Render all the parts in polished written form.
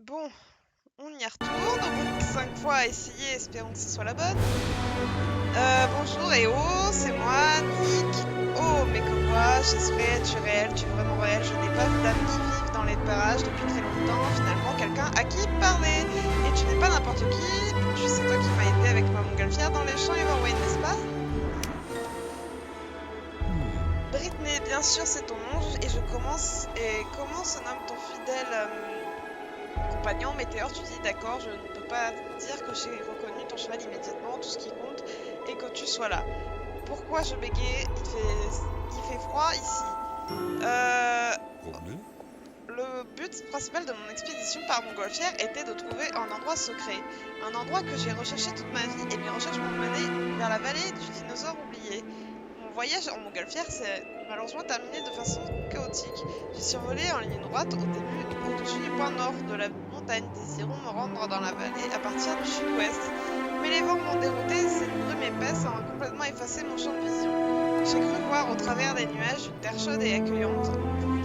Bon, on y retourne. Au bout de 5 fois à essayer, espérons que ce soit la bonne. Bonjour et oh, c'est moi, Nick. Oh, mais que vois-je? Es-tu réel? Tu es vraiment réel? Je n'ai pas vu d'amis vivre dans les parages depuis très longtemps. Finalement, quelqu'un à qui parler. Et tu n'es pas n'importe qui. C'est toi qui m'as aidé avec ma montgolfière dans les champs Everway, n'est-ce pas? Britney, bien sûr, c'est ton nom. Et je commence. Et comment se nomme ton fidèle compagnon, Météor, tu dis d'accord, je ne peux pas dire que j'ai reconnu ton cheval immédiatement, tout ce qui compte est que tu sois là. Pourquoi je bégayais? Il fait froid ici. Euh, Problème? le but principal de mon expédition par montgolfière était de trouver un endroit secret. Un endroit que j'ai recherché toute ma vie et mes recherches m'ont mené vers la vallée du dinosaure oublié. Mon voyage en montgolfière s'est malheureusement terminé de façon chaotique. J'ai survolé en ligne droite au-dessus du point nord de la montagne, désirant me rendre dans la vallée à partir du sud-ouest. Mais les vents m'ont dérouté et cette brume épaisse a complètement effacé mon champ de vision. J'ai cru voir au travers des nuages une terre chaude et accueillante,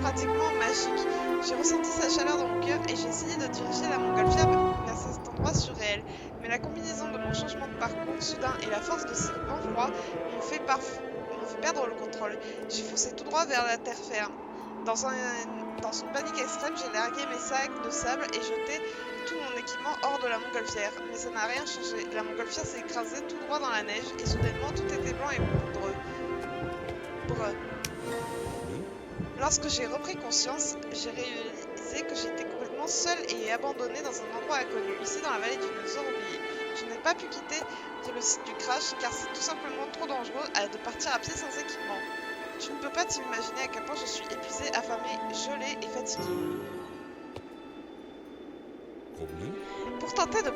pratiquement magique. J'ai ressenti sa chaleur dans mon cœur et j'ai essayé de diriger la montgolfière vers cet endroit surréel. Mais la combinaison de mon changement de parcours soudain et la force de ces vents froids m'ont fait perdre le contrôle. J'ai foncé tout droit vers la terre ferme. Dans une panique extrême, j'ai largué mes sacs de sable et jeté tout mon équipement hors de la montgolfière. Mais ça n'a rien changé. La montgolfière s'est écrasée tout droit dans la neige et soudainement tout était blanc et poudreux. Breu. Problème? Lorsque j'ai repris conscience, j'ai réalisé que j'étais complètement seule et abandonnée dans un endroit inconnu, ici dans la vallée du dinosaure oublié. Je n'ai pas pu quitter le site du crash car c'est tout simplement trop dangereux de partir à pied sans équipement. Tu ne peux pas t'imaginer à quel point je suis épuisée, affamée, gelée et fatiguée. Problème? Pour tenter de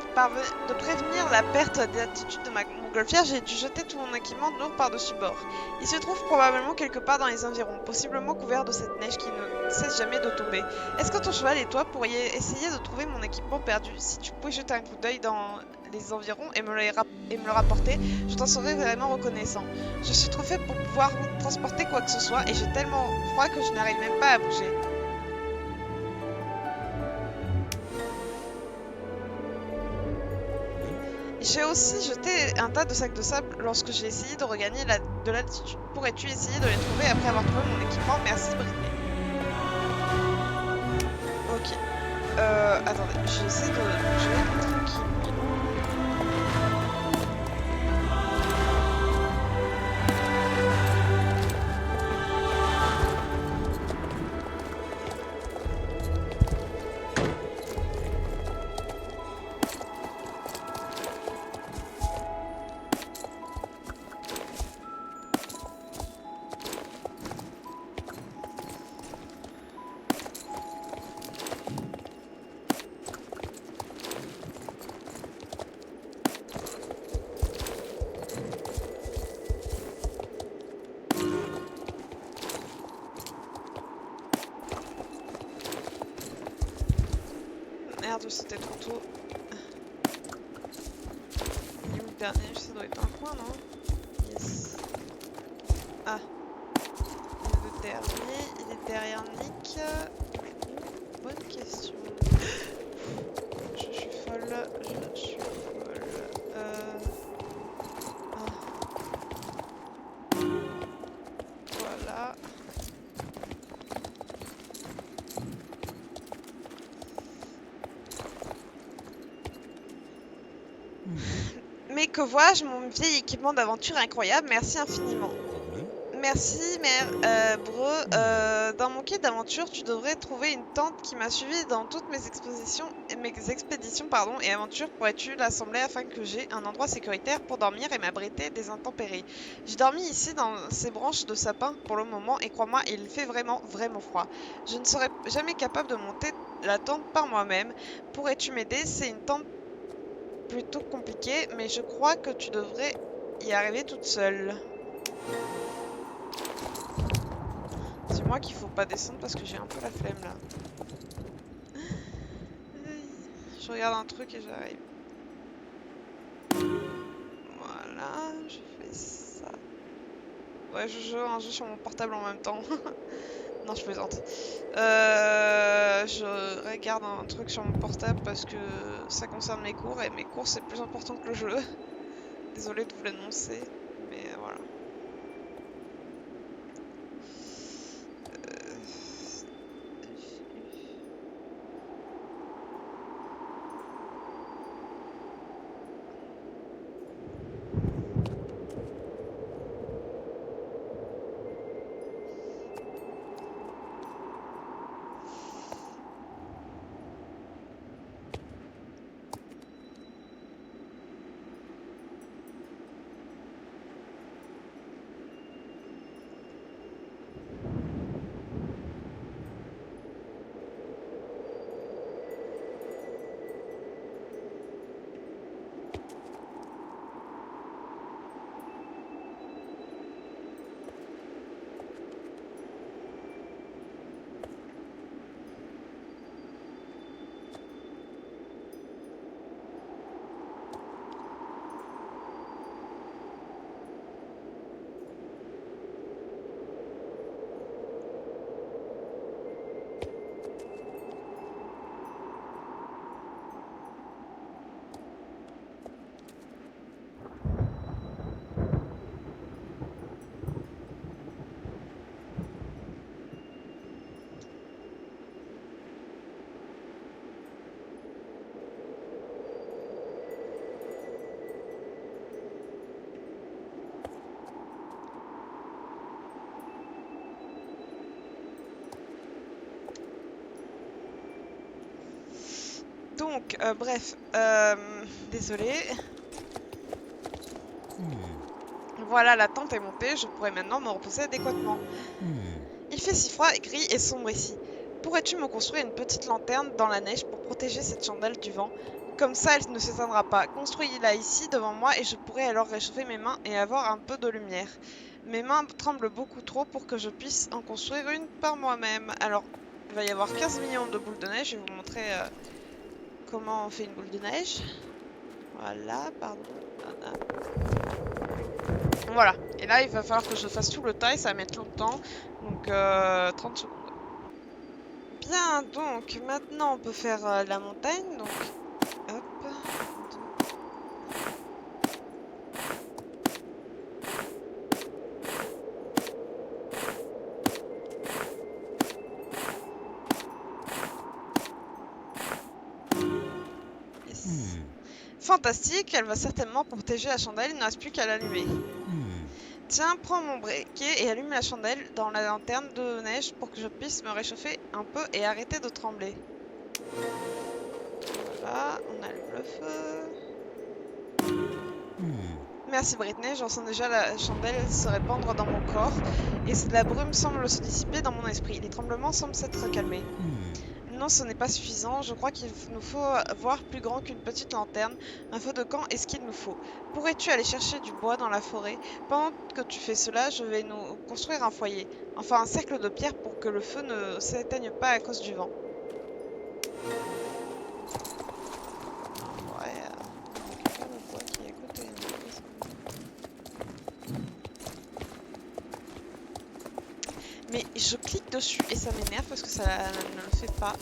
prévenir la perte d'altitude de ma montgolfière, j'ai dû jeter tout mon équipement lourd par-dessus bord. Il se trouve probablement quelque part dans les environs, possiblement couvert de cette neige qui ne cesse jamais de tomber. Est-ce que ton cheval et toi pourriez essayer de trouver mon équipement perdu? Si tu pouvais jeter un coup d'œil dans les environs et me le rapporter, je t'en serais vraiment reconnaissant. Je suis trop faible pour pouvoir transporter quoi que ce soit et j'ai tellement froid que je n'arrive même pas à bouger. Problème? J'ai aussi jeté un tas de sacs de sable lorsque j'ai essayé de regagner de l'altitude. Pourrais-tu essayer de les trouver après avoir trouvé mon équipement? Merci, Britney. Ok. Attendez, j'essaie de bouger tranquillement. Merde, c'était trop tôt. Il est où le dernier? Ça doit être un coin, non? Yes. Ah, le dernier, il est derrière Nick. Bonne question. Je suis folle, je suis folle. Ah, voilà. Mais que vois-je, mon vieil équipement d'aventure incroyable, merci infiniment. Problème? Merci, mère Breu. Dans mon kit d'aventure, tu devrais trouver une tente qui m'a suivi dans toutes mes expéditions, pardon, et aventures. Pourrais-tu l'assembler afin que j'ai un endroit sécuritaire pour dormir et m'abriter des intempéries? J'ai dormi ici dans ces branches de sapin pour le moment et crois-moi, il fait vraiment, vraiment froid. Je ne serai jamais capable de monter la tente par moi-même. Pourrais-tu m'aider? C'est une tente plutôt compliquée, mais je crois que tu devrais y arriver toute seule. C'est moi qu'il faut pas descendre parce que j'ai un peu la flemme là. Je regarde un truc et j'arrive. Voilà, je fais ça. Ouais, je joue à un jeu sur mon portable en même temps. Non, je plaisante. Je regarde un truc sur mon portable parce que ça concerne mes cours et mes cours c'est plus important que le jeu. Désolée de vous l'annoncer, mais voilà. Donc, bref, désolée. Voilà, la tente est montée, je pourrais maintenant me reposer adéquatement. Il fait si froid, gris et sombre ici. Pourrais-tu me construire une petite lanterne dans la neige pour protéger cette chandelle du vent? Comme ça, elle ne s'éteindra pas. Construis-la ici devant moi et je pourrai alors réchauffer mes mains et avoir un peu de lumière. Mes mains tremblent beaucoup trop pour que je puisse en construire une par moi-même. Alors, il va y avoir 15 millions de boules de neige. Je vais vous montrer comment on fait une boule de neige. Voilà, pardon. Voilà. Et là, il va falloir que je fasse tout le tas et ça va mettre longtemps. Donc, 30 secondes. Bien, donc, maintenant, on peut faire la montagne. Donc, hop. Yes. Fantastique, elle va certainement protéger la chandelle, il ne reste plus qu'à l'allumer. Tiens, prends mon briquet et allume la chandelle dans la lanterne de neige pour que je puisse me réchauffer un peu et arrêter de trembler. Voilà, on allume le feu. Merci Britney, j'en sens déjà la chandelle se répandre dans mon corps et la brume semble se dissiper dans mon esprit. Les tremblements semblent s'être calmés. Non, ce n'est pas suffisant. Je crois qu'il nous faut voir plus grand qu'une petite lanterne. Un feu de camp est ce qu'il nous faut. Pourrais-tu aller chercher du bois dans la forêt? Pendant que tu fais cela, je vais nous construire un foyer. Enfin, un cercle de pierre pour que le feu ne s'éteigne pas à cause du vent. Ouais, il y a le bois qui est à côté. Mais je clique dessus et ça m'énerve parce que ça ne le fait pas.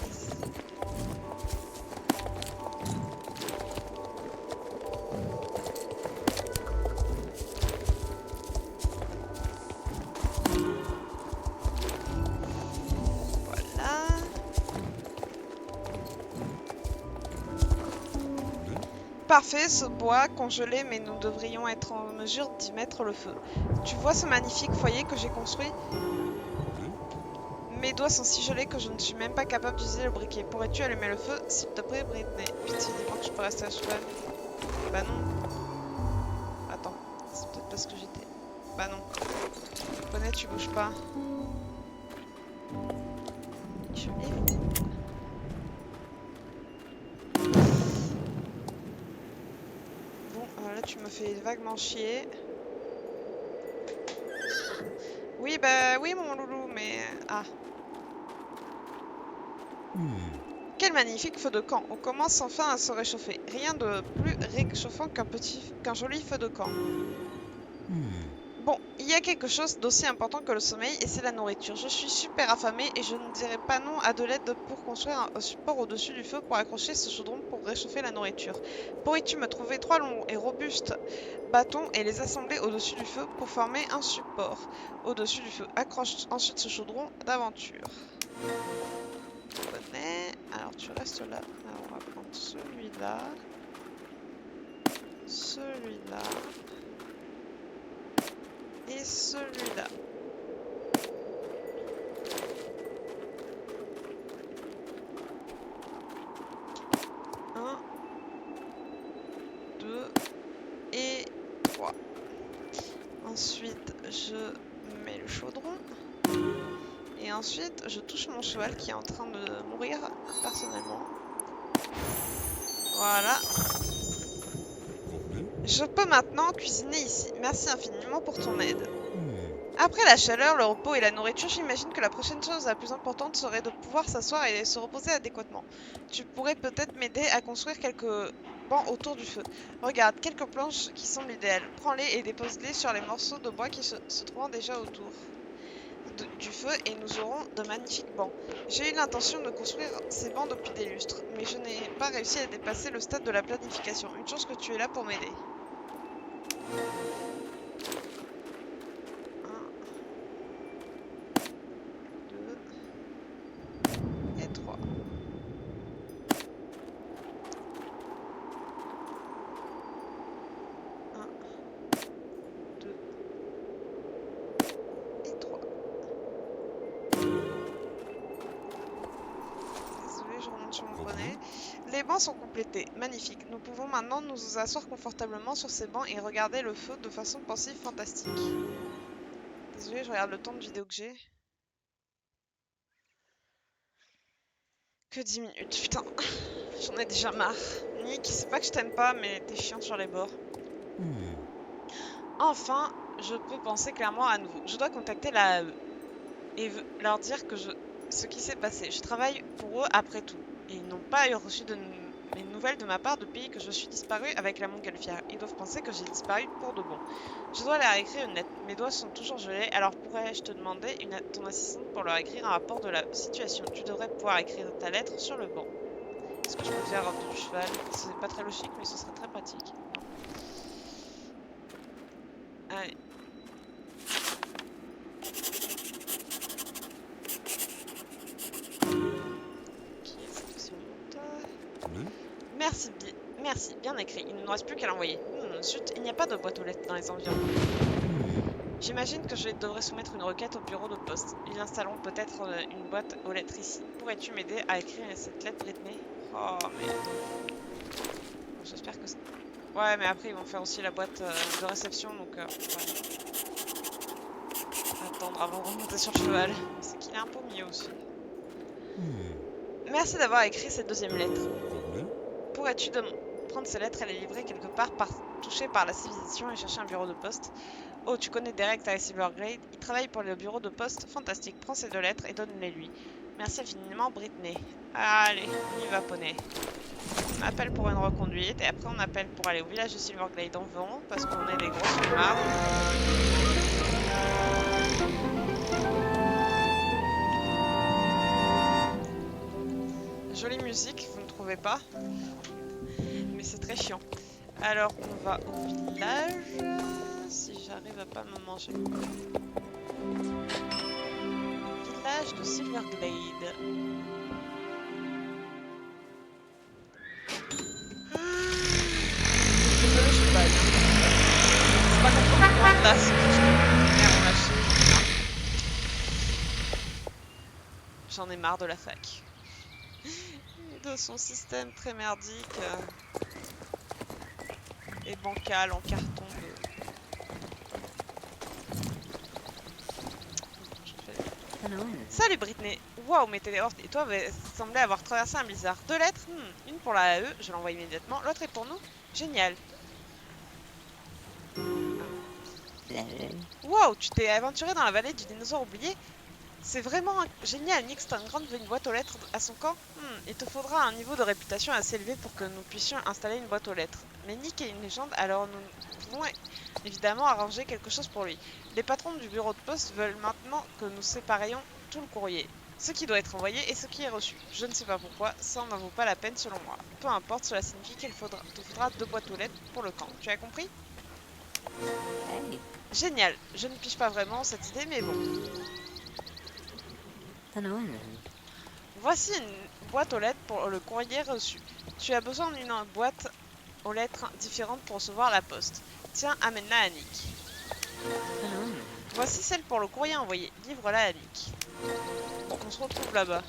Voilà. Parfait, ce bois congelé, mais nous devrions être en mesure d'y mettre le feu. Tu vois ce magnifique foyer que j'ai construit? Mes doigts sont si gelés que je ne suis même pas capable d'utiliser le briquet. Pourrais-tu allumer le feu, s'il te plaît, Britney? Pitié, dis-moi que je peux rester à cheval. Bah non. Attends, c'est peut-être parce que j'étais... Bah non. Bonnet, tu bouges pas. Je l'ai. Bon, là tu me fais vaguement chier. Oui, bah oui, mon loulou, mais... Ah. Quel magnifique feu de camp! On commence enfin à se réchauffer. Rien de plus réchauffant qu'un joli feu de camp. Bon, il y a quelque chose d'aussi important que le sommeil et c'est la nourriture. Je suis super affamée et je ne dirai pas non à de l'aide pour construire un support au-dessus du feu pour accrocher ce chaudron pour réchauffer la nourriture. Pourrais-tu me trouver 3 longs et robustes bâtons et les assembler au-dessus du feu pour former un support au-dessus du feu? Accroche ensuite ce chaudron d'aventure. Je connais. Alors tu restes là. Alors on va prendre celui-là. Celui-là. Et celui-là. Un, 2 et 3. Ensuite, je mets le chaudron. Et ensuite, je touche mon cheval qui est en train de mourir personnellement. Voilà. Convenu. Je peux maintenant cuisiner ici. Merci infiniment pour ton aide. Hmm. Après la chaleur, le repos et la nourriture, j'imagine que la prochaine chose la plus importante serait de pouvoir s'asseoir et se reposer adéquatement. Tu pourrais peut-être m'aider à construire quelques bancs autour du feu. Regarde, quelques planches qui semblent idéales. Prends-les et dépose-les sur les morceaux de bois qui se trouvent déjà autour du feu et nous aurons de magnifiques bancs. J'ai eu l'intention de construire ces bancs depuis des lustres, mais je n'ai pas réussi à dépasser le stade de la planification. Une chance que tu es là pour m'aider. 1, 2 et 3. Un, 2 et 3. Désolée, je remonte sur mon poney. Les bancs sont complétés. Magnifique. Nous pouvons maintenant nous asseoir confortablement sur ces bancs et regarder le feu de façon pensive fantastique. Désolée, je regarde le temps de vidéo que j'ai. Que 10 minutes, putain. J'en ai déjà marre. Nick, c'est pas que je t'aime pas, mais t'es chiant sur les bords. Hmm. Enfin, je peux penser clairement à nouveau. Je dois contacter la AE et leur dire que ce qui s'est passé. Je travaille pour eux après tout. Et ils n'ont pas reçu de mes nouvelles de ma part depuis que je suis disparue avec la montgolfière. Ils doivent penser que j'ai disparu pour de bon. Je dois leur écrire une lettre. Mes doigts sont toujours gelés, alors pourrais-je te demander ton assistante pour leur écrire un rapport de la situation? Tu devrais pouvoir écrire ta lettre sur le banc. Est-ce que je peux faire du cheval? C'est pas très logique, mais ce serait très pratique. Allez. Ok, c'est aussi monte. Convenu. Merci, bien écrit. Il ne nous reste plus qu'à l'envoyer. Zut, il n'y a pas de boîte aux lettres dans les environs. J'imagine que je devrais soumettre une requête au bureau de poste. Ils installeront peut-être une boîte aux lettres ici. Pourrais-tu m'aider à écrire cette lettre rythmée? Oh, mais... Bon, j'espère que... Ouais, mais après, ils vont faire aussi la boîte de réception, donc... ouais. Attendre avant de remonter sur le cheval. C'est qu'il est un peu mieux aussi. Merci d'avoir écrit cette deuxième lettre. Convenu. Pourrais-tu prendre ces lettres et les livrer quelque part touchées par la civilisation et chercher un bureau de poste? Oh, tu connais Derek à Silverglade? Il travaille pour le bureau de poste. Fantastique. Prends ces 2 lettres et donne-les lui. Merci infiniment, Britney. Allez, on y va, poney. On appelle pour une reconduite et après on appelle pour aller au village de Silverglade en vent parce qu'on est des gros flemmards. Jolie musique, vous ne trouvez pas? Mais c'est très chiant. Alors on va au village. Si j'arrive à pas me manger. Village de Silverglade. Désolée, je suis pas. C'est pas contre le là, c'est que je merde en lâcher. J'en ai marre de la fac. Et de son système très merdique. Et bancal en carton de... Salut Britney. Waouh, mais t'es et toi semblait avoir traversé un blizzard. 2 lettres, une pour la AE, je l'envoie immédiatement. L'autre est pour nous. Génial. Waouh, tu t'es aventuré dans la vallée du dinosaure oublié? C'est vraiment génial. Nick Stoneground veut une boîte aux lettres à son camp. Il te faudra un niveau de réputation assez élevé pour que nous puissions installer une boîte aux lettres. Mais Nick est une légende, alors nous pouvons évidemment arranger quelque chose pour lui. Les patrons du bureau de poste veulent maintenant que nous séparions tout le courrier. Ce qui doit être envoyé et ce qui est reçu. Je ne sais pas pourquoi, ça n'en vaut pas la peine selon moi. Peu importe, cela signifie qu'il te faudra 2 boîtes aux lettres pour le camp. Tu as compris? Hey, Génial. Je ne pige pas vraiment cette idée, mais bon. Tanoan. Voici une boîte aux lettres pour le courrier reçu. Tu as besoin d'une boîte aux lettres différentes pour recevoir la poste. Tiens, amène-la à Nick. Tanoan. Voici celle pour le courrier envoyé. Livre-la à Nick. On se retrouve là-bas.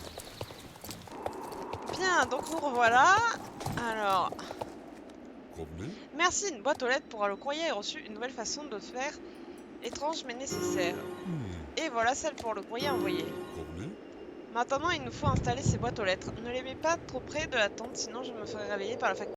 Bien, donc nous revoilà. Alors, Promener. merci, une boîte aux lettres pour le courrier reçu. Une nouvelle façon de faire, étrange mais nécessaire. Et voilà celle pour le courrier envoyé. Promener. Maintenant, il nous faut installer ces boîtes aux lettres. Ne les mets pas trop près de la tente, sinon je me ferai réveiller par la facture.